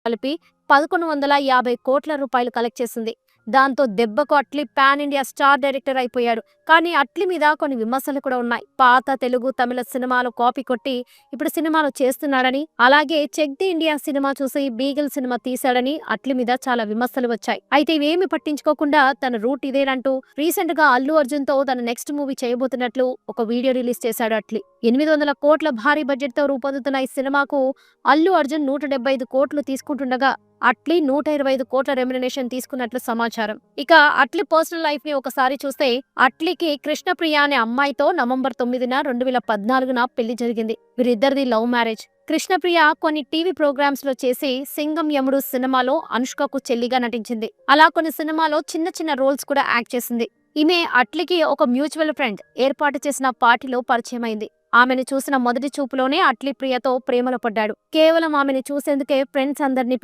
కలిపి 1150 కోట్ల రూపాయలు కలెక్ట్ చేసింది. దాంతో దెబ్బకు Atlee pan India star director అయిపోయాడు. కానీ అట్లీ మీద కొన్ని విమర్శలు కూడా ఉన్నాయి. పాత తెలుగు, తమిళ సినిమాలు కాపీ కొట్టి ఇప్పుడు సినిమాలు చేస్తున్నాడని, అలాగే చెక్ ది ఇండియా సినిమా చూసి బీగిల్ సినిమా తీశాడని అట్లీ మీద చాలా విమర్శలు వచ్చాయి. అయితే ఇవేమి పట్టించుకోకుండా తన రూట్ ఇదేనంటూ రీసెంట్ గా అల్లు అర్జున్ తో తన నెక్స్ట్ మూవీ చేయబోతున్నట్లు ఒక వీడియో రిలీజ్ చేశాడు అట్లీ. 800 కోట్ల భారీ బడ్జెట్ తో రూపొందుతున్న ఈ సినిమాకు అల్లు అర్జున్ 175 కోట్లు తీసుకుంటుండగా అట్లీ 125 కోట్ల రెమ్యునరేషన్ తీసుకున్నట్లు సమాచారం. ఇక అట్లీ పర్సనల్ లైఫ్ ని ఒకసారి చూస్తే అట్లీకి కృష్ణప్రియ అనే అమ్మాయితో నవంబర్ 9న 2014న పెళ్లి జరిగింది. వీరిద్దరిది లవ్ మ్యారేజ్. కృష్ణప్రియ కొన్ని టీవీ ప్రోగ్రామ్స్ లో చేసి సింగం యముడు సినిమాలో అనుష్కకు చెల్లిగా నటించింది. అలా కొన్ని సినిమాలో చిన్న చిన్న రోల్స్ కూడా యాక్ట్ చేసింది. ఈమె అట్లీకి ఒక మ్యూచువల్ ఫ్రెండ్ ఏర్పాటు చేసిన పార్టీలో పరిచయం అయింది. ఆమెను చూసిన మొదటి చూపులోనే అట్లీ ప్రియతో ప్రేమలో పడ్డాడు. కేవలం ఆమెను చూసేందుకే ఫ్రెండ్స్ అందరినీ